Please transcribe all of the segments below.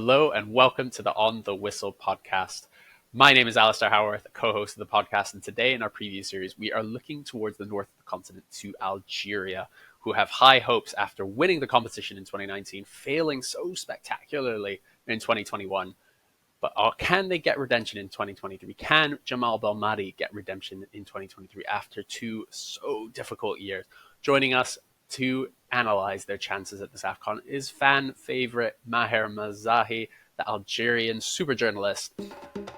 Hello and welcome to the On the Whistle podcast. My name is Alistair Howarth, co-host of the podcast, and today in our preview series, we are looking towards the north of the continent to Algeria, who have high hopes after winning the competition in 2019, failing so spectacularly in 2021. But can they get redemption in 2023? Can Jamal Belmadi get redemption in 2023 after two so difficult years? Joining us to analyze their chances at this AFCON is fan favorite Maher Mezahi, the Algerian super journalist,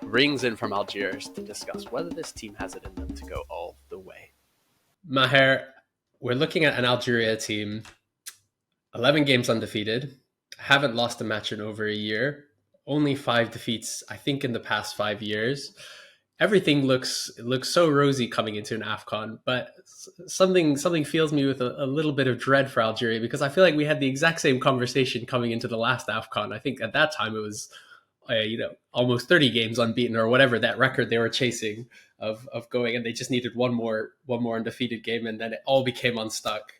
rings in from Algiers to discuss whether this team has it in them to go all the way. Maher, we're looking at an Algeria team, 11 games undefeated, haven't lost a match in over a year, only 5 defeats, I think, in the past 5 years. Everything looks so rosy coming into an AFCON, but something fills me with a little bit of dread for Algeria, because I feel like we had the exact same conversation coming into the last AFCON. I think at that time it was almost 30 games unbeaten or whatever that record they were chasing of going, and they just needed one more undefeated game, and then it all became unstuck.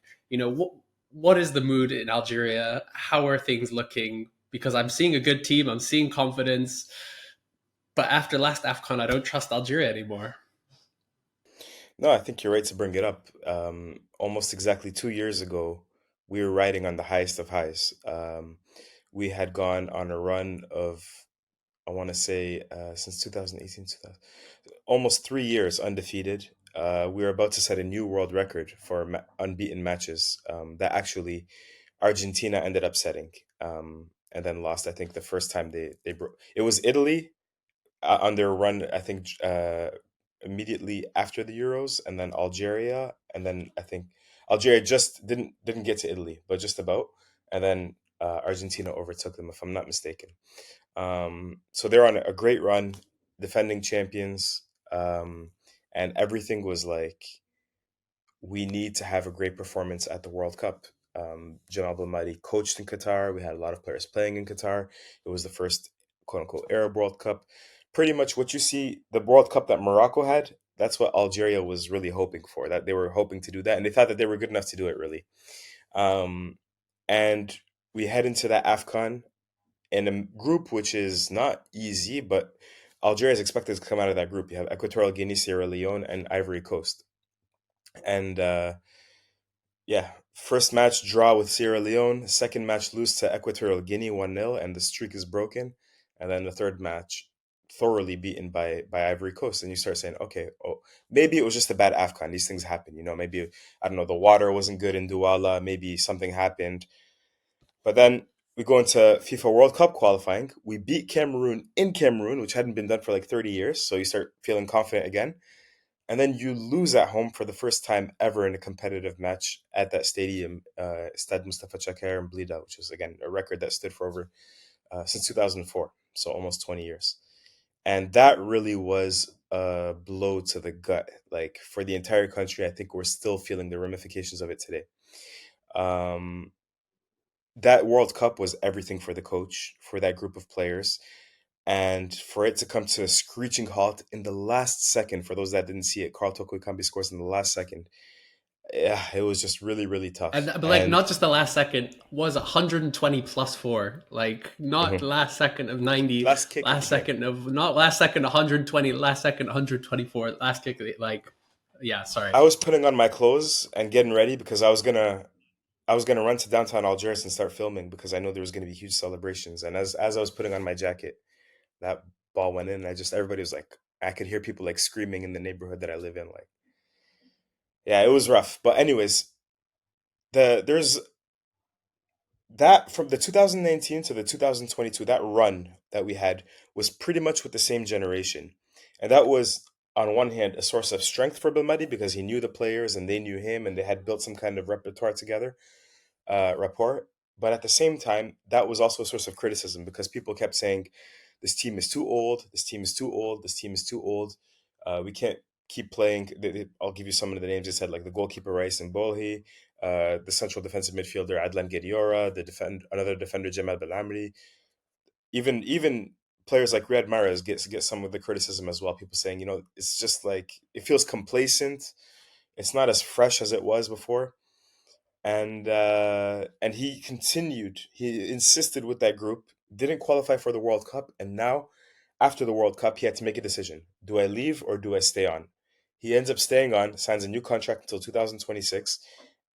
What is the mood in Algeria? How are things looking? Because I'm seeing a good team, I'm seeing confidence, but after last AFCON, I don't trust Algeria anymore. No, I think you're right to bring it up. Almost exactly 2 years ago, we were riding on the highest of highs. We had gone on a run of, I want to say, since 2018, almost 3 years undefeated. We were about to set a new world record for unbeaten matches that actually Argentina ended up setting, and then lost. I think the first time they broke, it was Italy on their run, I think, immediately after the Euros, and then Algeria, and then I think Algeria just didn't get to Italy, but just about, and then Argentina overtook them, if I'm not mistaken. So they're on a great run, defending champions, and everything was like, we need to have a great performance at the World Cup. Jamal Belmadi coached in Qatar. We had a lot of players playing in Qatar. It was the first quote unquote Arab World Cup. Pretty much what you see, the World Cup that Morocco had, that's what Algeria was really hoping for. That they were hoping to do that, and they thought that they were good enough to do it, really. And we head into that AFCON in a group which is not easy, but Algeria is expected to come out of that group. You have Equatorial Guinea, Sierra Leone, and Ivory Coast. And yeah, first match draw with Sierra Leone, second match lose to Equatorial Guinea 1-0, and the streak is broken. And then the third match thoroughly beaten by Ivory Coast. And you start saying, okay, maybe it was just a bad AFCON. These things happen, maybe, I don't know, the water wasn't good in Douala, maybe something happened. But then we go into FIFA World Cup qualifying. We beat Cameroon in Cameroon, which hadn't been done for like 30 years. So you start feeling confident again. And then you lose at home for the first time ever in a competitive match at that stadium, Stade Mustafa Chaker in Blida, which is, again, a record that stood for over since 2004, so almost 20 years. And that really was a blow to the gut. Like, for the entire country, I think we're still feeling the ramifications of it today. That World Cup was everything for the coach, for that group of players. And for it to come to a screeching halt in the last second, for those that didn't see it, Carl Toko Ekambi scores in the last second. Yeah, it was just really, really tough. But not just the last second, was 120 plus 4. Like, not last second of 90, last kick, last second of, not last second 120, last second 124, last kick, like, yeah, sorry. I was putting on my clothes and getting ready because I was gonna run to downtown Algiers and start filming, because I know there was gonna be huge celebrations. And as I was putting on my jacket, that ball went in. Everybody was like, I could hear people like screaming in the neighborhood that I live in. Like, yeah, it was rough. But anyways, there's that from the 2019 to the 2022, that run that we had was pretty much with the same generation. And that was, on one hand, a source of strength for Belmadi, because he knew the players and they knew him, and they had built some kind of repertoire together, rapport. But at the same time, that was also a source of criticism, because people kept saying, this team is too old, this team is too old, this team is too old. We can't keep playing. I'll give you some of the names they said, like the goalkeeper Rice and Bolhi, the central defensive midfielder Adlan Guediora, another defender Jamal Belamri. Even players like Riyad Mahrez get some of the criticism as well. People saying, it's just like, it feels complacent. It's not as fresh as it was before. And he continued. He insisted with that group. didn't qualify for the World Cup, and now after the World Cup, he had to make a decision: do I leave or do I stay on? He ends up staying on, signs a new contract until 2026,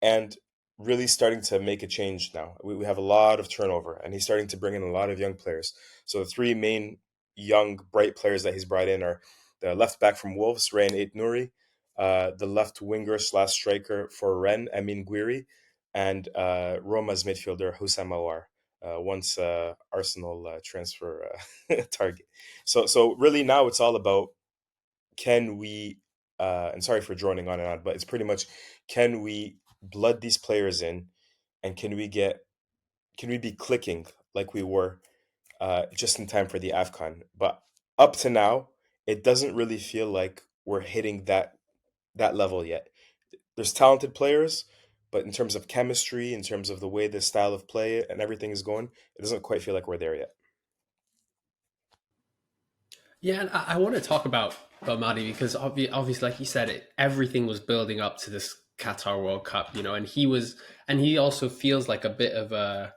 and really starting to make a change now. We have a lot of turnover, and he's starting to bring in a lot of young players. So the three main young, bright players that he's brought in are the left back from Wolves, Rayan Ait Nouri, the left winger slash striker for Rennes, Amin Gouiri, and Roma's midfielder, Houssam Aouar, once Arsenal transfer target. So really now it's all about, can we, and sorry for droning on and on, but it's pretty much, can we blood these players in, and can we be clicking like we were just in time for the AFCON? But up to now, it doesn't really feel like we're hitting that level yet. There's talented players, but in terms of chemistry, in terms of the way the style of play and everything is going, it doesn't quite feel like we're there yet. Yeah, and I want to talk about Belmadi because obviously, like you said, everything was building up to this Qatar World Cup, and he also feels like a bit of a,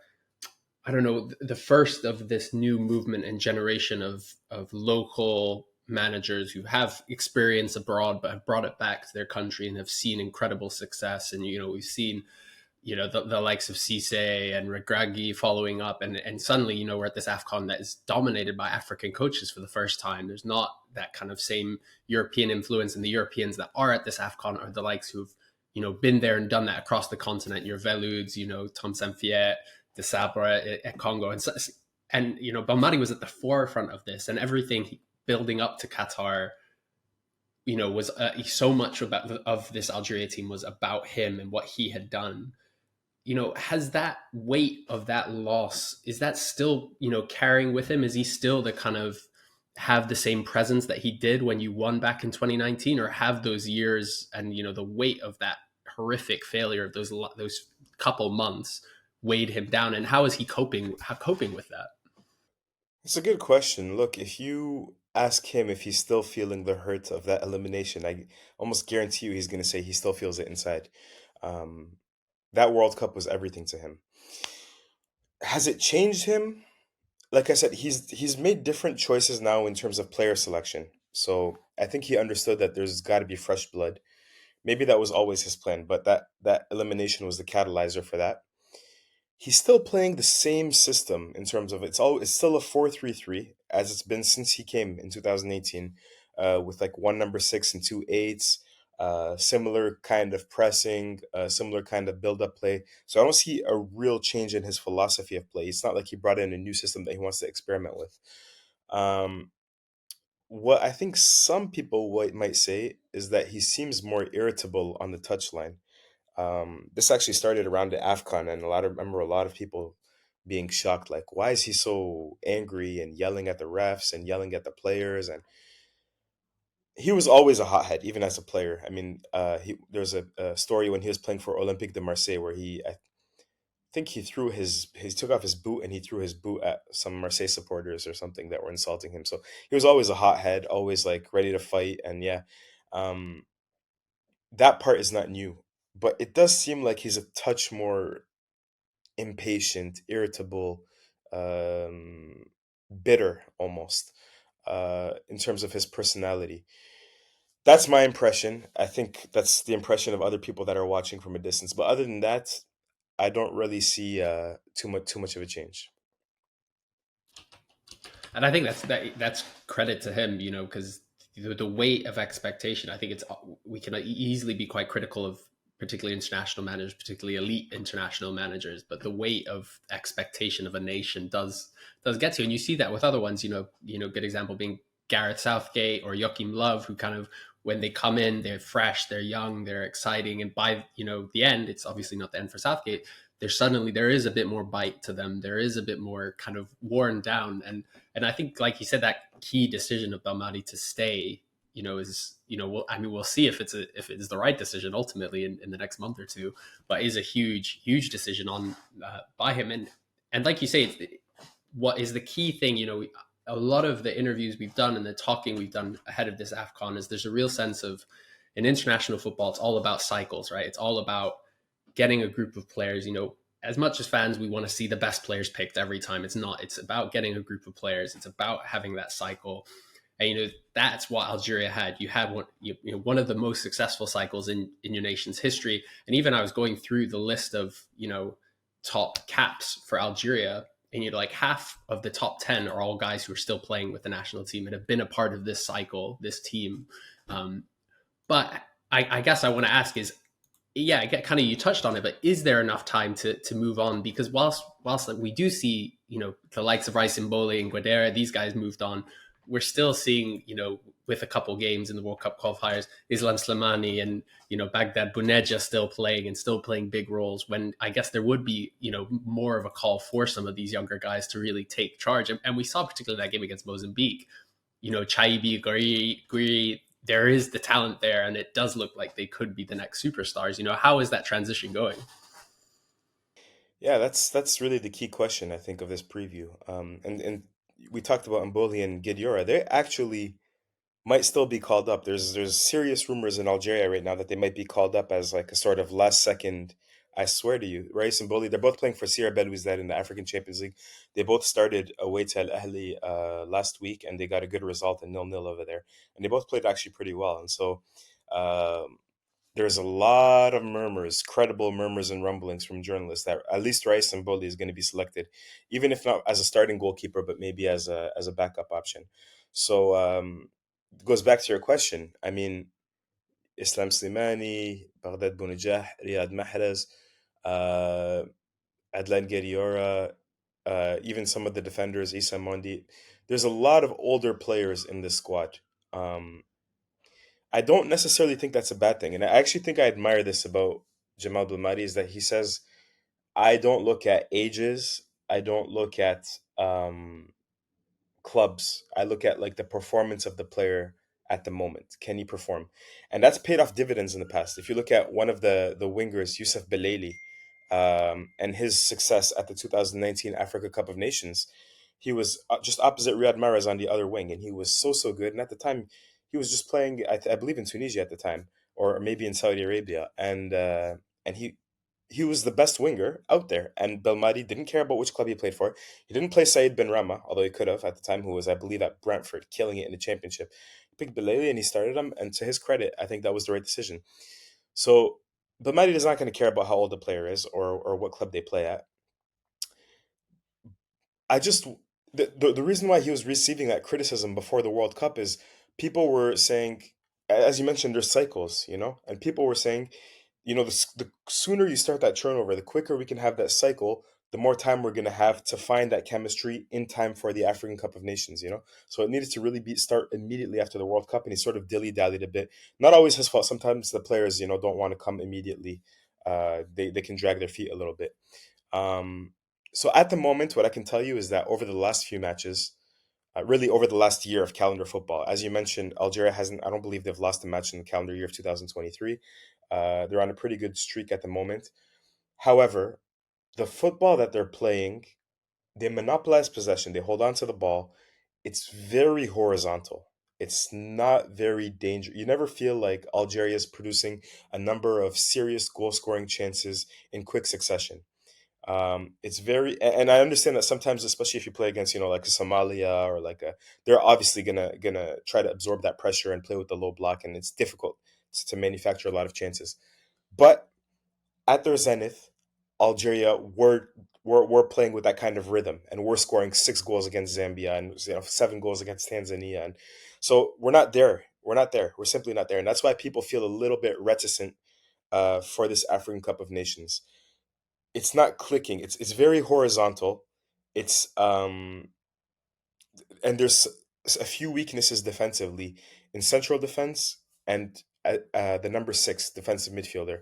I don't know, the first of this new movement and generation of local managers who have experience abroad but have brought it back to their country and have seen incredible success. And we've seen the likes of Cisse and Regragui following up, and suddenly we're at this AFCON that is dominated by African coaches for the first time. There's not that kind of same European influence, and the Europeans that are at this AFCON are the likes who've been there and done that across the continent. Your Veludes, Tom Saint-Fiet, De Sabre at Congo, and Belmadi was at the forefront of this, and everything building up to Qatar was so much of this Algeria team was about him and what he had done. Has that weight of that loss, is that still, carrying with him? Is he still the kind of have the same presence that he did when you won back in 2019, or have those years and, the weight of that horrific failure of those couple months weighed him down? And how is he coping with that? It's a good question. Look, if you ask him if he's still feeling the hurt of that elimination, I almost guarantee you he's going to say he still feels it inside. Um, that World Cup was everything to him. Has it changed him? Like I said, he's made different choices now in terms of player selection. So I think he understood that there's got to be fresh blood. Maybe that was always his plan, but that elimination was the catalyzer for that. He's still playing the same system in terms of it's still a 4-3-3 as it's been since he came in 2018, with like one number six and two eights, similar kind of pressing, similar kind of build up play. So I don't see a real change in his philosophy of play. It's not like he brought in a new system that he wants to experiment with. Um, what I think some people might say is that he seems more irritable on the touchline. This actually started around the AFCON, and remember a lot of people being shocked, like, why is he so angry and yelling at the refs and yelling at the players? And he was always a hothead, even as a player. I mean, there's a story when he was playing for Olympique de Marseille where I think he took off his boot and he threw his boot at some Marseille supporters or something that were insulting him. So he was always a hothead, always like ready to fight, and yeah. Um, that part is not new, but it does seem like he's a touch more impatient, irritable, um, bitter almost, in terms of his personality. That's my impression. I think that's the impression of other people that are watching from a distance. But other than that, I don't really see too much of a change. And I think that's credit to him, because the weight of expectation. I think we can easily be quite critical of particularly international managers, particularly elite international managers, but the weight of expectation of a nation does get to you, and you see that with other ones. Good example being Gareth Southgate or Joachim Löw, who kind of, when they come in, they're fresh, they're young, they're exciting, and by the end, it's obviously not the end for Southgate. There is a bit more bite to them. There is a bit more kind of worn down, and I think, like you said, that key decision of Belmadi to stay, is we'll see if it's the right decision ultimately in the next month or two, but is a huge decision on by him, and like you say, what is the key thing? A lot of the interviews we've done and the talking we've done ahead of this AFCON is there's a real sense of, in international football, it's all about cycles, right? It's all about getting a group of players, as much as fans, we want to see the best players picked every time. It's not. It's about getting a group of players. It's about having that cycle. And that's what Algeria had. You had one of the most successful cycles in your nation's history. And even I was going through the list of top caps for Algeria, and like half of the top 10 are all guys who are still playing with the national team and have been a part of this cycle, this team. But I guess I want to ask is, yeah, I get kind of, you touched on it, but is there enough time to move on? Because whilst we do see, the likes of Rice and Bole and Guadera, these guys moved on, we're still seeing, with a couple games in the World Cup qualifiers, Islam Slimani and, Baghdad Bouneja still playing big roles, when I guess there would be, more of a call for some of these younger guys to really take charge. And we saw particularly that game against Mozambique, Chaibi, Guiri, there is the talent there, and it does look like they could be the next superstars. How is that transition going? Yeah, that's really the key question, I think, of this preview. And we talked about Mboli and Gidiora. They actually might still be called up. There's serious rumors in Algeria right now that they might be called up as like a sort of last second. I swear to you, Rice and Boli, they're both playing for Sierra Belouizdad in the African Champions League. They both started away to Al Ahly last week, and they got a good result in 0-0 over there. And they both played actually pretty well. And so um, there's a lot of murmurs, credible murmurs and rumblings from journalists that at least Rice and Boli is going to be selected, even if not as a starting goalkeeper, but maybe as a backup option. So it goes back to your question. I mean, Islam Slimani, Baghdad Bounedjah, Riyad Mahrez, uh, Adlan Guediora, even some of the defenders, Issa Mondi. There's a lot of older players in this squad. Um, I don't necessarily think that's a bad thing. And I actually think I admire this about Jamal Belmadi is that he says, I don't look at ages. I don't look at clubs. I look at like the performance of the player at the moment. Can he perform? And that's paid off dividends in the past. If you look at one of the wingers, Youssef Belaili, and his success at the 2019 Africa Cup of Nations, he was just opposite Riyad Mahrez on the other wing, and he was so good. And at the time, he was just playing, I believe, in Tunisia at the time, or maybe in Saudi Arabia, and he was the best winger out there. And Belmadi didn't care about which club he played for. He didn't play Said Ben Rama, although he could have at the time, who was, I believe, at Brentford, killing it in the championship. He picked Belali and he started him, and to his credit, I think that was the right decision. So Belmadi is not going to care about how old the player is or what club they play at. I just the reason why he was receiving that criticism before the World Cup is people were saying, as you mentioned, there's cycles, and people were saying, the sooner you start that turnover, the quicker we can have that cycle, the more time we're going to have to find that chemistry in time for the African Cup of Nations. So it needed to really start immediately after the World Cup, and he sort of dilly-dallied a bit. Not always his fault. Sometimes the players, don't want to come immediately. They can drag their feet a little bit. Um, so at the moment, what I can tell you is that over the last few matches, really over the last year of calendar football, as you mentioned, Algeria hasn't, I don't believe they've lost a match in the calendar year of 2023. They're on a pretty good streak at the moment. However, the football that they're playing, they monopolize possession, they hold on to the ball. It's very horizontal. It's not very dangerous. You never feel like Algeria is producing a number of serious goal scoring chances in quick succession. It's very, and I understand that sometimes, especially if you play against, like a Somalia or like they're obviously gonna try to absorb that pressure and play with the low block, and it's difficult to manufacture a lot of chances. But at their zenith, Algeria were playing with that kind of rhythm, and we're scoring 6 goals against Zambia and 7 goals against Tanzania, and so we're not there. We're not there. We're simply not there, and that's why people feel a little bit reticent for this African Cup of Nations. It's not clicking. It's very horizontal. It's and there's a few weaknesses defensively in central defense and the number 6 defensive midfielder.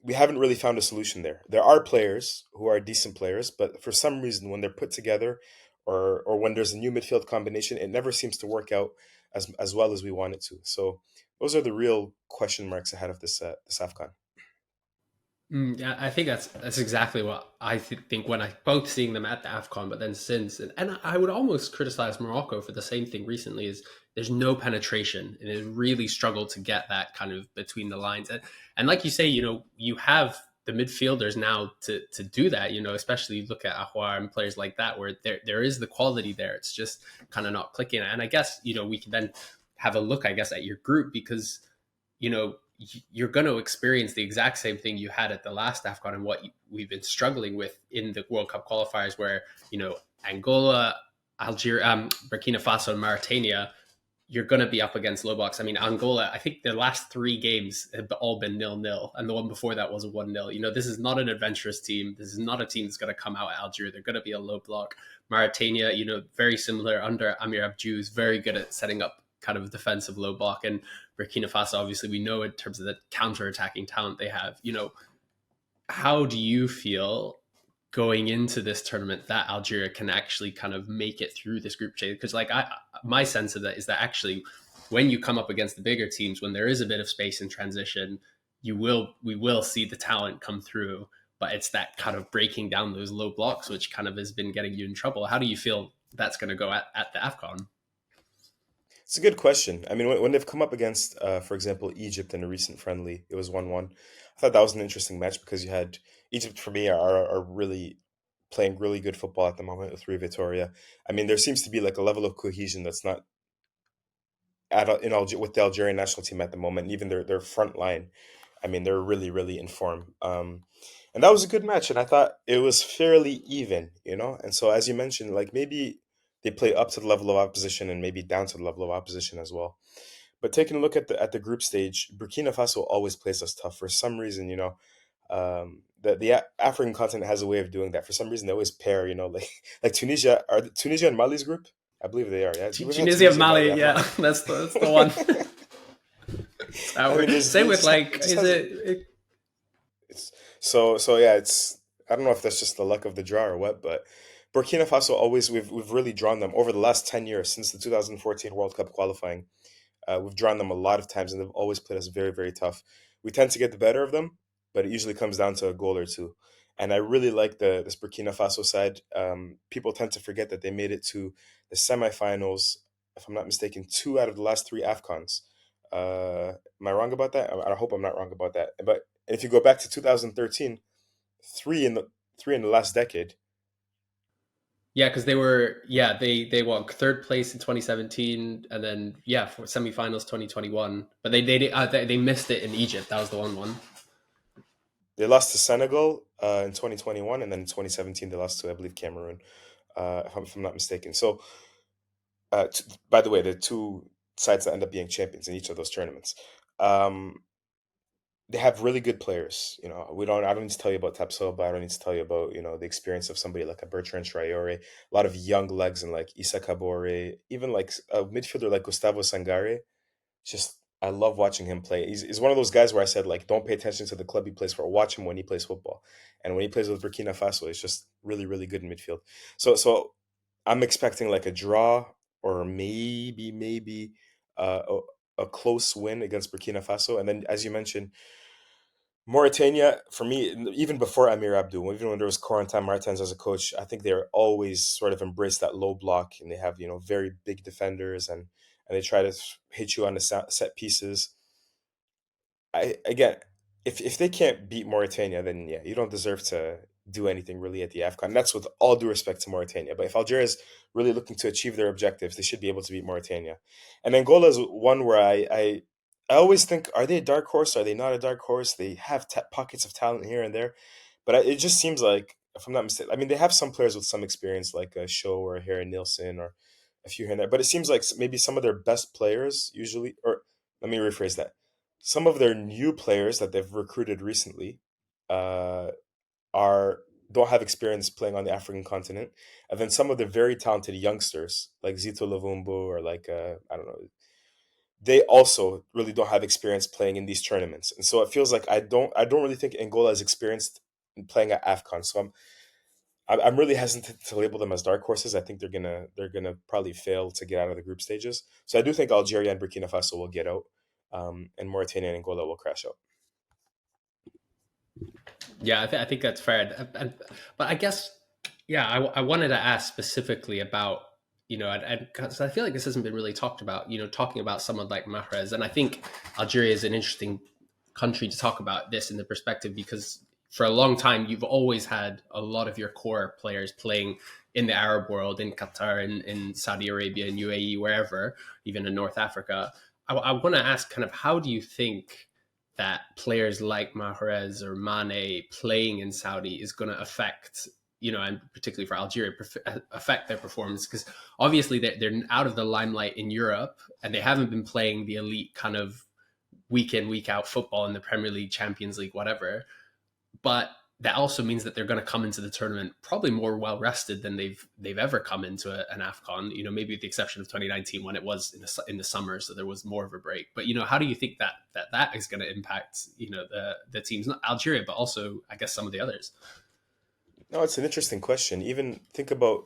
We haven't really found a solution there. There are players who are decent players, but for some reason, when they're put together, or when there's a new midfield combination, it never seems to work out as well as we want it to. So those are the real question marks ahead of this AFCON. Yeah, I think that's exactly what I think when I both seeing them at the AFCON, but then since, and I would almost criticize Morocco for the same thing recently, is there's no penetration, and it really struggled to get that kind of between the lines. And like you say, you have the midfielders now to do that, especially look at Ahuar and players like that, where there is the quality there. It's just kind of not clicking. And I guess, we can then have a look, I guess, at your group, because, you're going to experience the exact same thing you had at the last AFCON and what we've been struggling with in the World Cup qualifiers, where, Angola, Algeria, Burkina Faso, and Mauritania, you're going to be up against low blocks. I mean, Angola, I think their last 3 games have all been 0-0, and the one before that was a 1-0. This is not an adventurous team. This is not a team that's going to come out at Algeria. They're going to be a low block. Mauritania, very similar under Amir Abdou, is very good at setting up kind of defensive low block. And Burkina Faso, obviously, we know in terms of the counter-attacking talent they have. How do you feel going into this tournament that Algeria can actually kind of make it through this group stage? Because my sense of that is that actually when you come up against the bigger teams, when there is a bit of space in transition, we will see the talent come through, but it's that kind of breaking down those low blocks which kind of has been getting you in trouble. How do you feel that's going to go at the AFCON? It's a good question. I mean, when they've come up against, for example, Egypt in a recent friendly, it was 1-1. I thought that was an interesting match because you had Egypt, for me, are really playing really good football at the moment with Rui Vitoria. I mean, there seems to be like a level of cohesion that's not with the Algerian national team at the moment. Even their front line, I mean, they're really, really in form. And that was a good match, and I thought it was fairly even, And so, as you mentioned, like maybe they play up to the level of opposition and maybe down to the level of opposition as well. But taking a look at the group stage, Burkina Faso always plays us tough for some reason. The African continent has a way of doing that. For some reason, they always pair. Like Tunisia. Are Tunisia and Mali's group? I believe they are. Yeah, Tunisia and Mali. Yeah, that's the one. I mean, same with So yeah, it's, I don't know if that's just the luck of the draw or what, but Burkina Faso always, we've really drawn them over the last 10 years since the 2014 World Cup qualifying. We've drawn them a lot of times, and they've always played us very, very tough. We tend to get the better of them, but it usually comes down to a goal or two. And I really like this Burkina Faso side. People tend to forget that they made it to the semifinals, if I'm not mistaken, 2 out of the last 3 AFCONs. Am I wrong about that? I hope I'm not wrong about that. But if you go back to 2013, 3 in the last decade. Yeah, because they won 3rd place in 2017, and then for semifinals 2021. But they missed it in Egypt. That was the one. They lost to Senegal in 2021, and then in 2017 they lost to, I believe, Cameroon, if I'm not mistaken. So, by the way, the 2 sides that end up being champions in each of those tournaments. They have really good players. I don't need to tell you about Tapsoba. I don't need to tell you about, the experience of somebody like a Bertrand Traore, a lot of young legs and like Issa Kabore, even like a midfielder like Gustavo Sangare. Just, I love watching him play. He's one of those guys where I said, like, don't pay attention to the club he plays for. Watch him when he plays football. And when he plays with Burkina Faso, it's just really, really good in midfield. So I'm expecting like a draw or maybe a close win against Burkina Faso. And then, as you mentioned, Mauritania, for me, even before Amir Abdou, even when there was Corentin Martins as a coach, I think they're always sort of embraced that low block, and they have, very big defenders, and they try to hit you on the set pieces. Again, if they can't beat Mauritania, then yeah, you don't deserve to do anything really at the AFCON. That's with all due respect to Mauritania. But if Algeria is really looking to achieve their objectives, they should be able to beat Mauritania. And Angola is one where I always think, are they a dark horse? Are they not a dark horse? They have pockets of talent here and there, but it just seems like, if I'm not mistaken, I mean, they have some players with some experience, like a Shaw or a Harry Nilsson or a few here and there. But it seems like maybe some of their best players usually, or let me rephrase that, some of their new players that they've recruited recently, uh, are don't have experience playing on the African continent, and then some of the very talented youngsters like Zito Lavumbo or like I don't know, they also really don't have experience playing in these tournaments. And so it feels like I don't really think Angola is experienced in playing at AFCON. So I'm really hesitant to label them as dark horses. I think they're gonna probably fail to get out of the group stages. So I do think Algeria and Burkina Faso will get out, and Mauritania and Angola will crash out. Yeah, I think that's fair. But I guess, I wanted to ask specifically about, because I feel like this hasn't been really talked about, talking about someone like Mahrez. And I think Algeria is an interesting country to talk about this in the perspective, because for a long time, you've always had a lot of your core players playing in the Arab world, in Qatar, in Saudi Arabia, in UAE, wherever, even in North Africa. I want to ask kind of, how do you think that players like Mahrez or Mane playing in Saudi is going to affect, and particularly for Algeria, affect their performance? Because obviously they're out of the limelight in Europe, and they haven't been playing the elite kind of week in, week out football in the Premier League, Champions League, whatever. But that also means that they're going to come into the tournament probably more well rested than they've ever come into an AFCON. Maybe with the exception of 2019 when it was in the summer, so there was more of a break. But how do you think that is going to impact the teams, not Algeria, but also I guess some of the others? No, it's an interesting question. Even think about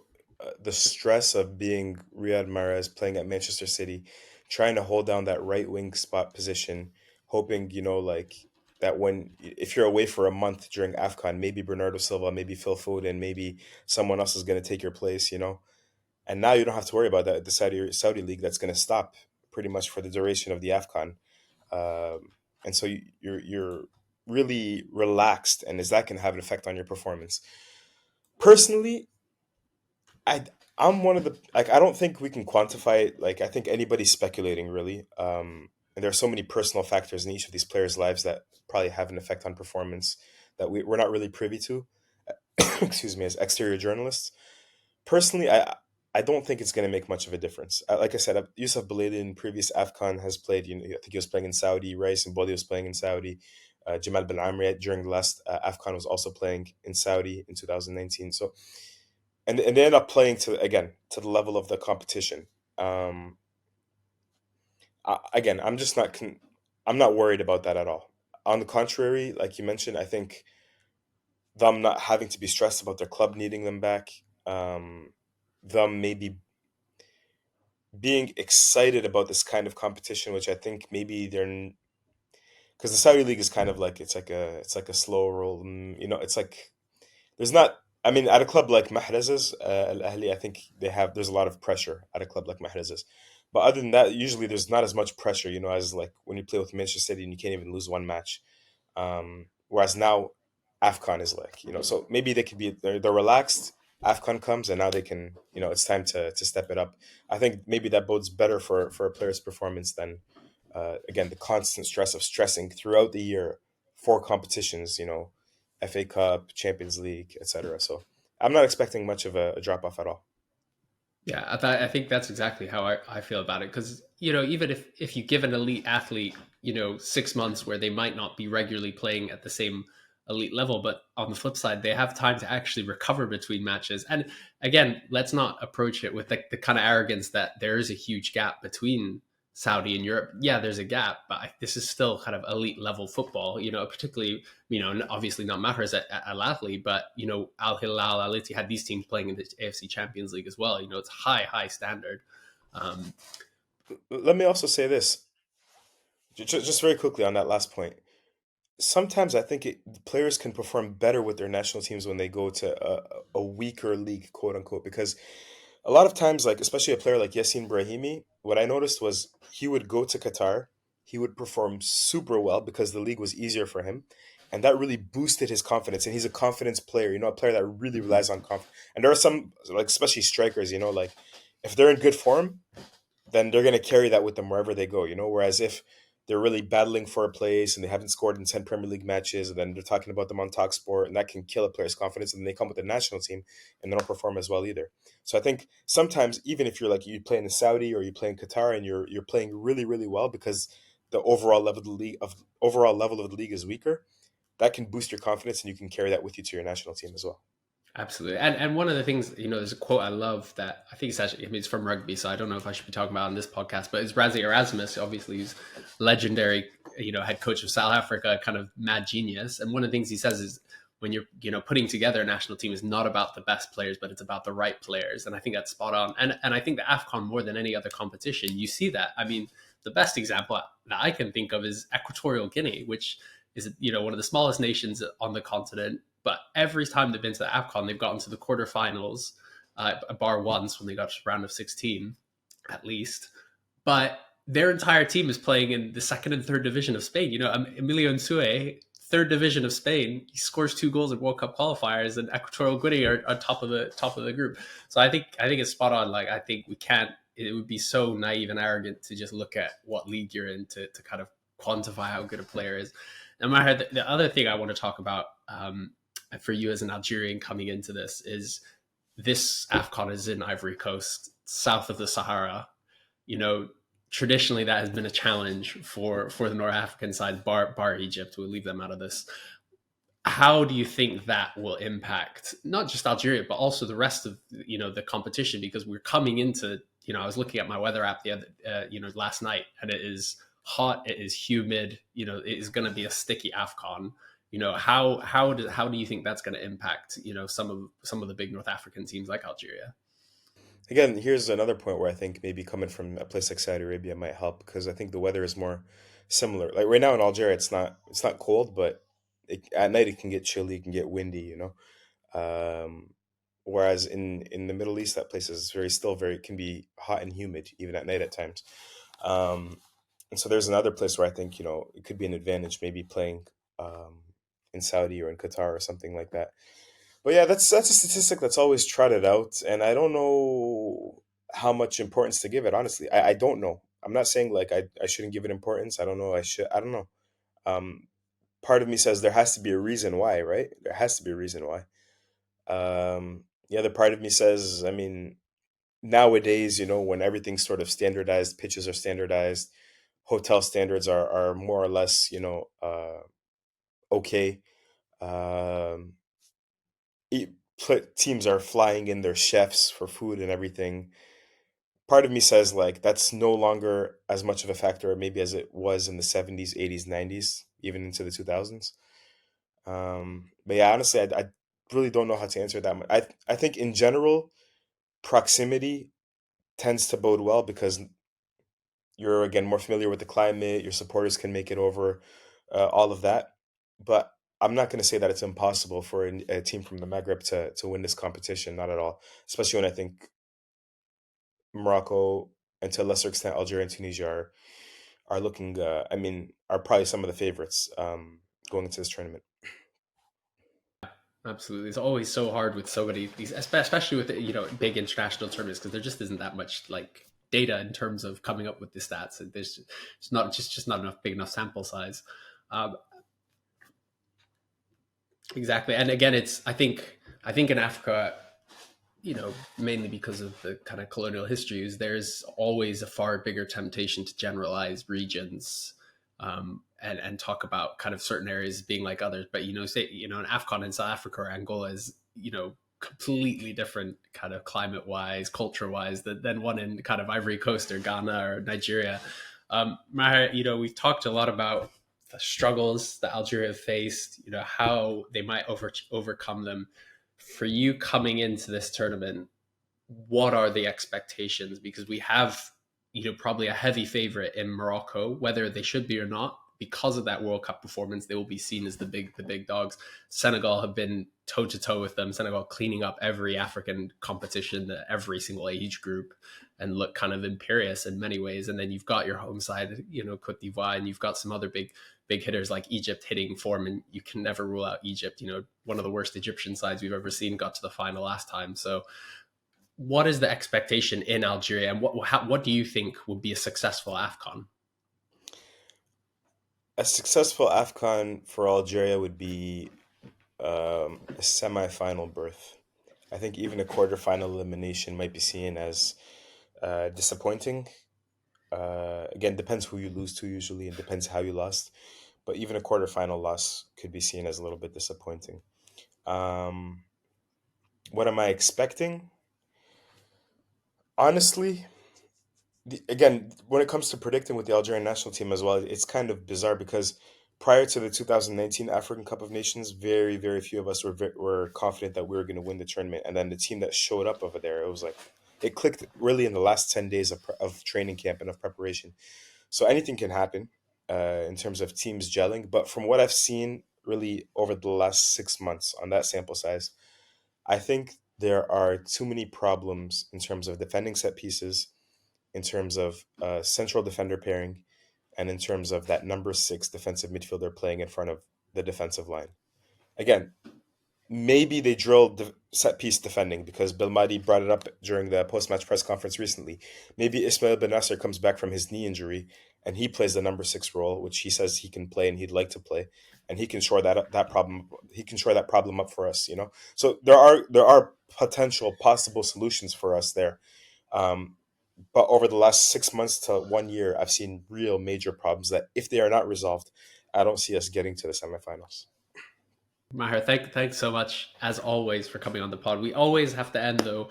the stress of being Riyad Mahrez playing at Manchester City, trying to hold down that right wing spot position, hoping, like that when if you're away for a month during AFCON, maybe Bernardo Silva, maybe Phil Foden, maybe someone else is going to take your place. And now you don't have to worry about that. The Saudi league that's going to stop pretty much for the duration of the AFCON, and so you're really relaxed, and is that can have an effect on your performance? Personally, I I'm one of the like I don't think we can quantify it. Like I think anybody's speculating really. And there are so many personal factors in each of these players' lives that probably have an effect on performance that we're not really privy to. Excuse me, as exterior journalists. Personally, I don't think it's going to make much of a difference. Like I said, Yusuf Beledi in previous AFCON has played. I think he was playing in Saudi. Rice and Bodi was playing in Saudi. Jamal Ben Amri during the last AFCON was also playing in Saudi in 2019. So and they end up playing to the level of the competition. Um, again, I'm not worried about that at all. On the contrary, like you mentioned, I think them not having to be stressed about their club needing them back, um, them maybe being excited about this kind of competition, which I think maybe they're because the Saudi league is kind of like it's like a slow roll. It's like there's not. I mean, at a club like Mahrez's, Al Ahli, I think there's a lot of pressure at a club like Mahrez's. But other than that, usually there's not as much pressure, as like when you play with Manchester City and you can't even lose one match. Whereas now, AFCON is like, so maybe they're relaxed. AFCON comes and now they can, it's time to step it up. I think maybe that bodes better for a player's performance than, again, the constant stress of stressing throughout the year for competitions, FA Cup, Champions League, etc. So I'm not expecting much of a drop off at all. Yeah, I think that's exactly how I feel about it. Because, even if you give an elite athlete, 6 months where they might not be regularly playing at the same elite level, but on the flip side, they have time to actually recover between matches. And again, let's not approach it with the kind of arrogance that there is a huge gap between Saudi and Europe. Yeah, there's a gap, but this is still kind of elite level football, particularly, obviously not Mahrez at Al Ahly, but, Al Hilal, Al Ittihad, these teams playing in the AFC Champions League as well. It's high standard. Um, Let me also say this, just very quickly on that last point. Sometimes I think players can perform better with their national teams when they go to a weaker league, quote unquote, because a lot of times, like especially a player like Yassine Brahimi, what I noticed was he would go to Qatar, he would perform super well because the league was easier for him, and that really boosted his confidence. And he's a confidence player, a player that really relies on confidence. And there are some, like especially strikers, like if they're in good form, then they're going to carry that with them wherever they go. Whereas if they're really battling for a place and they haven't scored in 10 Premier League matches, and then they're talking about them on Talksport, and that can kill a player's confidence, and then they come with the national team and they don't perform as well either. So I think sometimes, even if you're like you play in Saudi or you play in Qatar and you're playing really, really well because the overall level of the league is weaker, that can boost your confidence and you can carry that with you to your national team as well. Absolutely. And one of the things, there's a quote I love that I think it's actually, it's from rugby, so I don't know if I should be talking about it on this podcast, but it's Razzie Erasmus, obviously, who's legendary, head coach of South Africa, kind of mad genius. And one of the things he says is when you're, putting together a national team is not about the best players, but it's about the right players. And I think that's spot on. And I think the AFCON, more than any other competition, you see that. I mean, the best example that I can think of is Equatorial Guinea, which is, one of the smallest nations on the continent. But every time they've been to the AFCON, they've gotten to the quarterfinals, bar once when they got to the round of 16, at least. But their entire team is playing in the second and third division of Spain. Emilio Nsue, third division of Spain. He scores 2 goals in World Cup qualifiers, and Equatorial Guinea are top of the group. So I think it's spot on. Like I think we can't. It would be so naive and arrogant to just look at what league you're in to kind of quantify how good a player is. No matter the other thing I want to talk about for you as an Algerian coming into this AFCON is in Ivory Coast, south of the Sahara. You know, traditionally that has been a challenge for the North African side, bar Egypt. We'll leave them out of this. How do you think that will impact not just Algeria but also the rest of the competition? Because we're coming into I was looking at my weather app the other last night, and it is hot, it is humid. It is going to be a sticky AFCON. How do you think that's going to impact some of the big North African teams like Algeria? Again, here's another point where I think maybe coming from a place like Saudi Arabia might help because I think the weather is more similar. Like right now in Algeria, it's not cold, but at night it can get chilly, it can get windy, Um, whereas in the Middle East, that place is still very can be hot and humid even at night at times. Um, and so there's another place where I think it could be an advantage, maybe playing um, in Saudi or in Qatar or something like that. But yeah, that's a statistic that's always trotted out, and I don't know how much importance to give it. Honestly, I don't know. I'm not saying like I shouldn't give it importance. I don't know. I should. I don't know. Um, Part of me says there has to be a reason why, right? There has to be a reason why. The other part of me says, I mean, nowadays, when everything's sort of standardized, pitches are standardized, hotel standards are more or less, okay. Um, e- Teams are flying in their chefs for food and everything. Part of me says like that's no longer as much of a factor maybe as it was in the 70s, 80s, 90s, even into the 2000s. But yeah, honestly, I really don't know how to answer that much. I think in general, proximity tends to bode well because you're again more familiar with the climate, your supporters can make it over, all of that. But I'm not going to say that it's impossible for a team from the Maghreb to win this competition, not at all. Especially when I think Morocco and to a lesser extent Algeria and Tunisia are looking. I mean, are probably some of the favorites going into this tournament. Absolutely, it's always so hard with so many these, especially with big international tournaments, because there just isn't that much like data in terms of coming up with the stats. And there's it's not just not enough big enough sample size. Um, exactly, and again, it's I think in Africa, mainly because of the kind of colonial histories, there's always a far bigger temptation to generalize regions, and talk about kind of certain areas being like others. But say an AFCON in South Africa or Angola is completely different kind of climate wise, culture wise than one in kind of Ivory Coast or Ghana or Nigeria. Maher, we've talked a lot about the struggles that Algeria faced, how they might overcome them. For you coming into this tournament, what are the expectations? Because we have, probably a heavy favorite in Morocco, whether they should be or not. Because of that World Cup performance, they will be seen as the big dogs. Senegal have been toe to toe with them. Senegal cleaning up every African competition, every single age group, and look kind of imperious in many ways. And then you've got your home side, Cote d'Ivoire, and you've got some other big hitters like Egypt hitting form, and you can never rule out Egypt. One of the worst Egyptian sides we've ever seen got to the final last time. So what is the expectation in Algeria, and what do you think would be a successful AFCON? A successful AFCON for Algeria would be a semi-final berth. I think even a quarterfinal elimination might be seen as disappointing. Again, depends who you lose to usually, and depends how you lost. But even a quarterfinal loss could be seen as a little bit disappointing. Um, what am I expecting? Honestly, again, when it comes to predicting with the Algerian national team as well, it's kind of bizarre because prior to the 2019 African Cup of Nations, very, very few of us were confident that we were going to win the tournament. And then the team that showed up over there, it was like, it clicked really in the last 10 days of training camp and of preparation. So anything can happen in terms of teams gelling. But from what I've seen really over the last 6 months on that sample size, I think there are too many problems in terms of defending set pieces, in terms of central defender pairing, and in terms of that number 6 defensive midfielder playing in front of the defensive line. Again, maybe they drilled set piece defending because Belmadi brought it up during the post match press conference recently. Maybe Ismail Ben Nasser comes back from his knee injury and he plays the number 6 role, which he says he can play and he'd like to play, and he can shore that problem. He can shore that problem up for us. So there are potential possible solutions for us there. Um, but over the last 6 months to 1 year, I've seen real major problems that if they are not resolved, I don't see us getting to the semifinals. Maher, thanks so much as always for coming on the pod. We always have to end though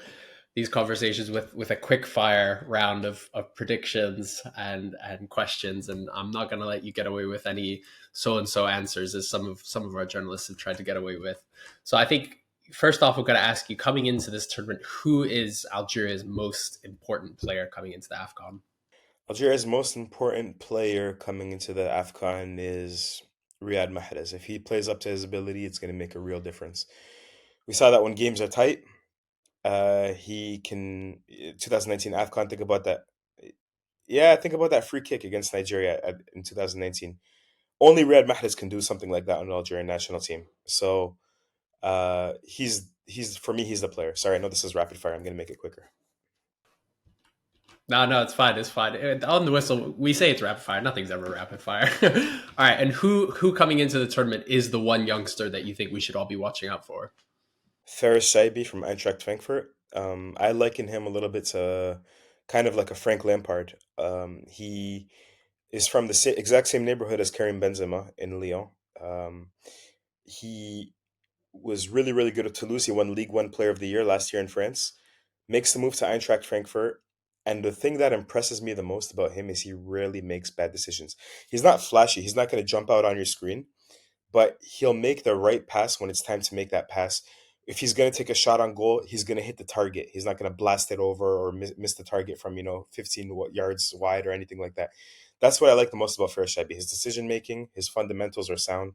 these conversations with a quick fire round of predictions and questions, and I'm not going to let you get away with any so and so answers as some of our journalists have tried to get away with. So I think first off, we're going to ask you, coming into this tournament, who is Algeria's most important player coming into the AFCON? Algeria's most important player coming into the AFCON is Riyad Mahrez. If he plays up to his ability, it's going to make a real difference. We saw that when games are tight, he can. 2019 AFCON, think about that. Yeah, think about that free kick against Nigeria in 2019. Only Riyad Mahrez can do something like that on the Algerian national team. So he's for me, he's the player. Sorry, I know this is rapid fire. I'm going to make it quicker. No, it's fine. It's fine. On the whistle, we say it's rapid fire. Nothing's ever rapid fire. All right, and who coming into the tournament is the one youngster that you think we should all be watching out for? Faris Shaibi from Eintracht Frankfurt. I liken him a little bit to kind of like a Frank Lampard. He is from the exact same neighborhood as Karim Benzema in Lyon. Um, he was really, really good at Toulouse. He won League One Player of the Year last year in France. Makes the move to Eintracht Frankfurt. And the thing that impresses me the most about him is he rarely makes bad decisions. He's not flashy. He's not going to jump out on your screen, but he'll make the right pass when it's time to make that pass. If he's going to take a shot on goal, he's going to hit the target. He's not going to blast it over or miss the target from 15 yards wide or anything like that. That's what I like the most about Faris Shaibi. His decision making, his fundamentals are sound.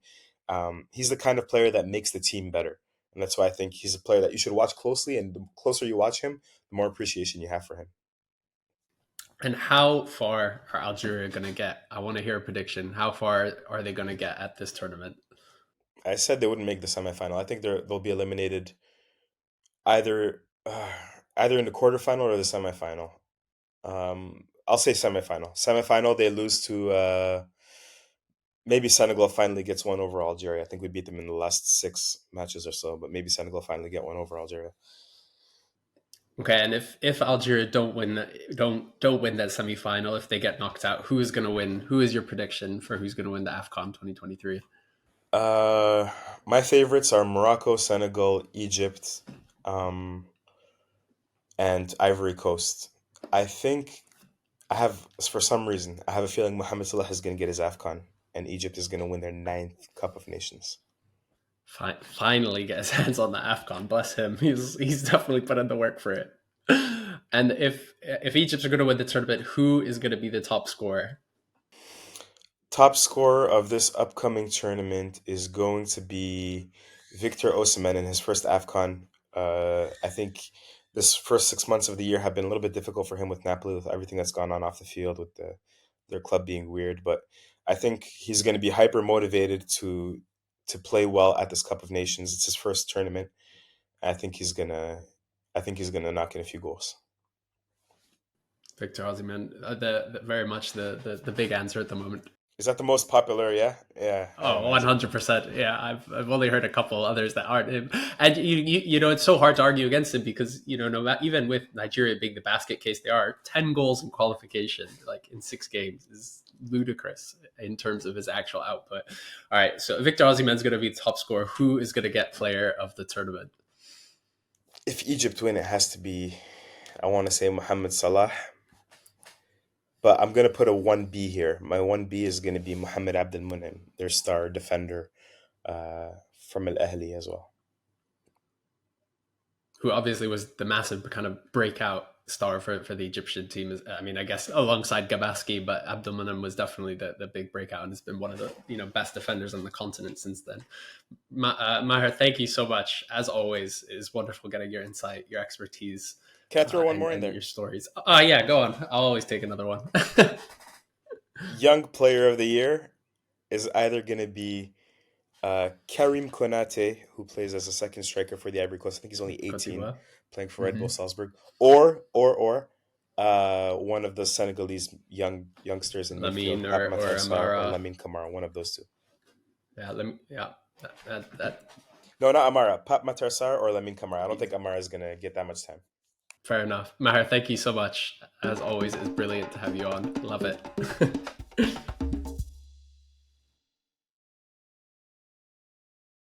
He's the kind of player that makes the team better, and that's why I think he's a player that you should watch closely. And the closer you watch him, the more appreciation you have for him. And how far are Algeria going to get? I want to hear a prediction. How far are they going to get at this tournament? I said they wouldn't make the semifinal. I think they'll be eliminated either either in the quarterfinal or the semifinal. I'll say semifinal. Semifinal, they lose to maybe Senegal finally gets one over Algeria. I think we beat them in the last 6 matches or so, but maybe Senegal finally get one over Algeria. Okay, and if Algeria don't win don't win that semifinal, if they get knocked out, who is going to win? Who is your prediction for who's going to win the AFCON 2023? My favorites are Morocco, Senegal, Egypt, um, and Ivory Coast. I think for some reason, I have a feeling Mohamed Salah is going to get his AFCON, and Egypt is going to win their 9th Cup of Nations. Finally get his hands on the AFCON. Bless him. He's definitely put in the work for it. And if Egypt are going to win the tournament, who is going to be the top scorer? Top scorer of this upcoming tournament is going to be Victor Osimhen in his first AFCON. I think this first 6 months of the year have been a little bit difficult for him with Napoli, with everything that's gone on off the field, with their club being weird. But I think he's going to be hyper motivated to play well at this Cup of Nations. It's his first tournament. I think he's gonna knock in a few goals. Victor Osimhen, the very much the big answer at the moment. Is that the most popular? Yeah, yeah. Oh, 100%. Yeah, I've only heard a couple others that aren't him, and you know it's so hard to argue against him because even with Nigeria being the basket case they are, 10 goals in qualification like in 6 games is ludicrous in terms of his actual output. All right, so Victor Osimhen is going to be the top scorer. Who is going to get player of the tournament? If Egypt win, it has to be, I want to say Mohamed Salah. But I'm going to put a 1B here. My 1B is going to be Mohamed Abdel Munim, their star defender from Al Ahly as well. Who obviously was the massive kind of breakout star for the Egyptian team. I mean, I guess alongside Gabaski, but Abdel Munim was definitely the big breakout and has been one of the best defenders on the continent since then. Maher, thank you so much. As always, it is wonderful getting your insight, your expertise. Can I throw one more in there? Your stories. Yeah, go on. I'll always take another one. Young player of the year is either going to be Karim Konate, who plays as a second striker for the Ivory Coast. I think he's only Cote 18, d'Ivoire. playing for Red Bull Salzburg. Or one of the Senegalese youngsters in midfield, Lamine Pape or Matar Sarr or Amara. Lamine Camara, one of those two. Yeah. That No, not Amara. Pape Matar Sarr or Lamine Camara. I don't think Amara is gonna get that much time. fair enough. Maher, thank you so much. As always, it's brilliant to have you on. Love it.